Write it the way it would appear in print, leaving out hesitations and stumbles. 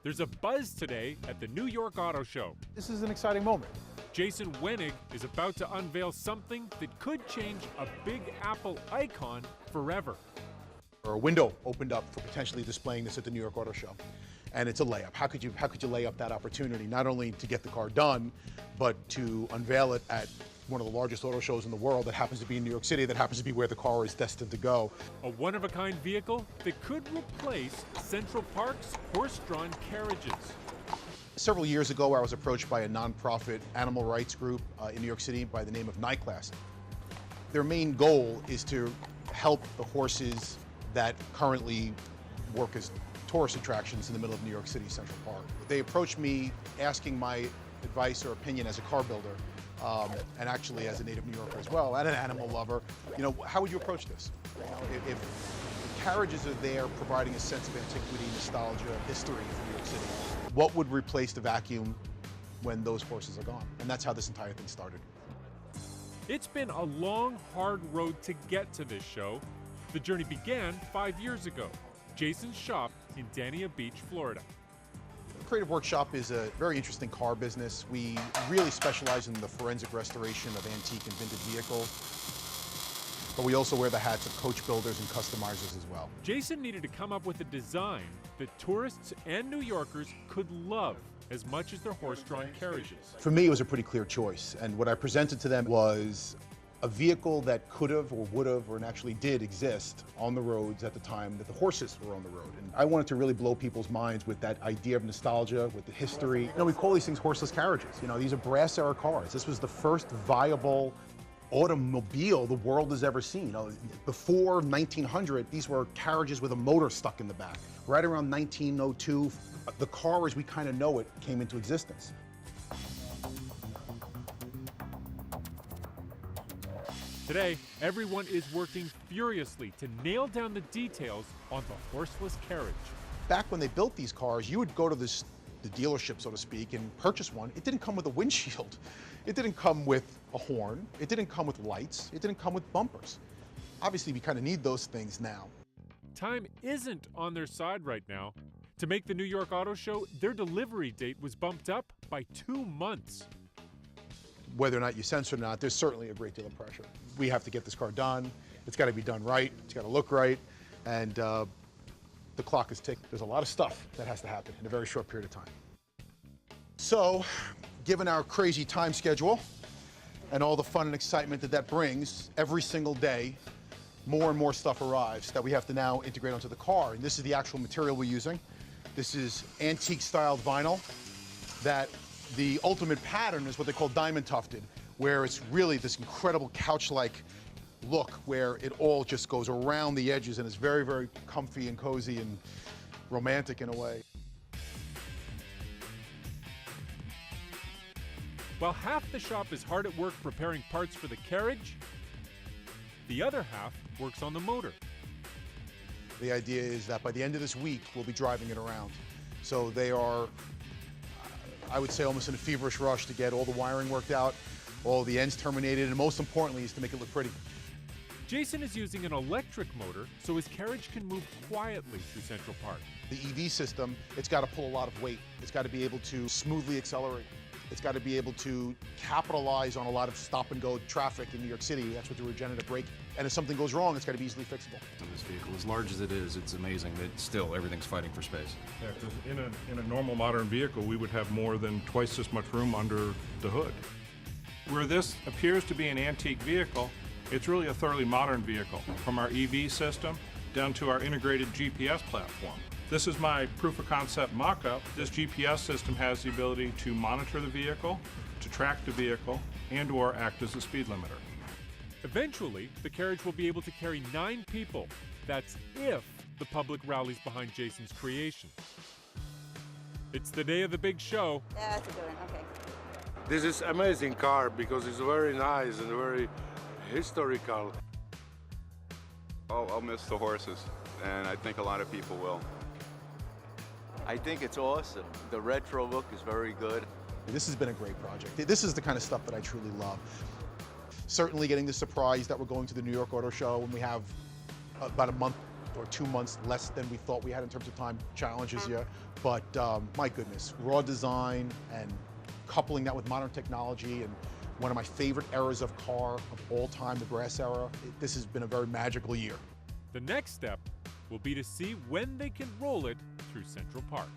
There's a buzz today at the New York Auto Show. This is an exciting moment. Jason Wenig is about to unveil something that could change a Big Apple icon forever. Or a window opened up for potentially displaying this at the New York Auto Show. And it's a layup. How could you lay up that opportunity, not only to get the car done, but to unveil it at one of the largest auto shows in the world that happens to be in New York City, that happens to be where the car is destined to go. A one-of-a-kind vehicle that could replace Central Park's horse-drawn carriages. Several years ago, I was approached by a nonprofit animal rights group in New York City by the name of Night Class. Their main goal is to help the horses that currently work as tourist attractions in the middle of New York City Central Park. They approached me asking my advice or opinion as a car builder, and actually as a native New Yorker as well, and an animal lover. You know, how would you approach this? You know, if carriages are there providing a sense of antiquity, nostalgia, history for New York City, what would replace the vacuum when those horses are gone? And that's how this entire thing started. It's been a long, hard road to get to this show. The journey began 5 years ago. Jason's shop in Dania Beach, Florida. Creative Workshop is a very interesting car business. We really specialize in the forensic restoration of antique and vintage vehicles, but we also wear the hats of coach builders and customizers as well. Jason needed to come up with a design that tourists and New Yorkers could love as much as their horse-drawn carriages. For me, it was a pretty clear choice, and what I presented to them was a vehicle that could have or would have or actually did exist on the roads at the time that the horses were on the road. And I wanted to really blow people's minds with that idea of nostalgia, with the history. You know, we call these things horseless carriages. You know, these are brass era cars. This was the first viable automobile the world has ever seen. You know, before 1900, these were carriages with a motor stuck in the back. Right around 1902, the car as we kind of know it came into existence. Today, everyone is working furiously to nail down the details on the horseless carriage. Back when they built these cars, you would go to the dealership, so to speak, and purchase one. It didn't come with a windshield. It didn't come with a horn. It didn't come with lights. It didn't come with bumpers. Obviously, we kind of need those things now. Time isn't on their side right now. To make the New York Auto Show, their delivery date was bumped up by 2 months. Whether or not you censor it or not, there's certainly a great deal of pressure. We have to get this car done. It's got to be done right. It's got to look right. And the clock is ticking. There's a lot of stuff that has to happen in a very short period of time. So, given our crazy time schedule and all the fun and excitement that brings, every single day, more and more stuff arrives that we have to now integrate onto the car. And this is the actual material we're using. This is antique-styled vinyl that the ultimate pattern is what they call diamond tufted, where it's really this incredible couch-like look where it all just goes around the edges and is very, very comfy and cozy and romantic in a way. While half the shop is hard at work preparing parts for the carriage, the other half works on the motor. The idea is that by the end of this week, we'll be driving it around. So they are, I would say, almost in a feverish rush to get all the wiring worked out, all the ends terminated, and most importantly is to make it look pretty. Jason is using an electric motor so his carriage can move quietly through Central Park. The EV system, it's got to pull a lot of weight. It's got to be able to smoothly accelerate. It's got to be able to capitalize on a lot of stop-and-go traffic in New York City. That's what the regenerative brake. And if something goes wrong, it's got to be easily fixable. This vehicle, as large as it is, it's amazing that still everything's fighting for space. Yeah, because in a normal modern vehicle, we would have more than twice this much room under the hood. Where this appears to be an antique vehicle, it's really a thoroughly modern vehicle, from our EV system down to our integrated GPS platform. This is my proof of concept mock-up. This GPS system has the ability to monitor the vehicle, to track the vehicle, and/or act as a speed limiter. Eventually, the carriage will be able to carry 9 people. That's if the public rallies behind Jason's creation. It's the day of the big show. Yeah, that's a good one. Okay. This is amazing car because it's very nice and very historical. I'll miss the horses, and I think a lot of people will. I think it's awesome. The retro look is very good. This has been a great project. This is the kind of stuff that I truly love. Certainly getting the surprise that we're going to the New York Auto Show when we have about a month or 2 months less than we thought we had in terms of time challenges you. But my goodness, raw design and coupling that with modern technology, and one of my favorite eras of car of all time, the brass era, this has been a very magical year. The next step will be to see when they can roll it through Central Park.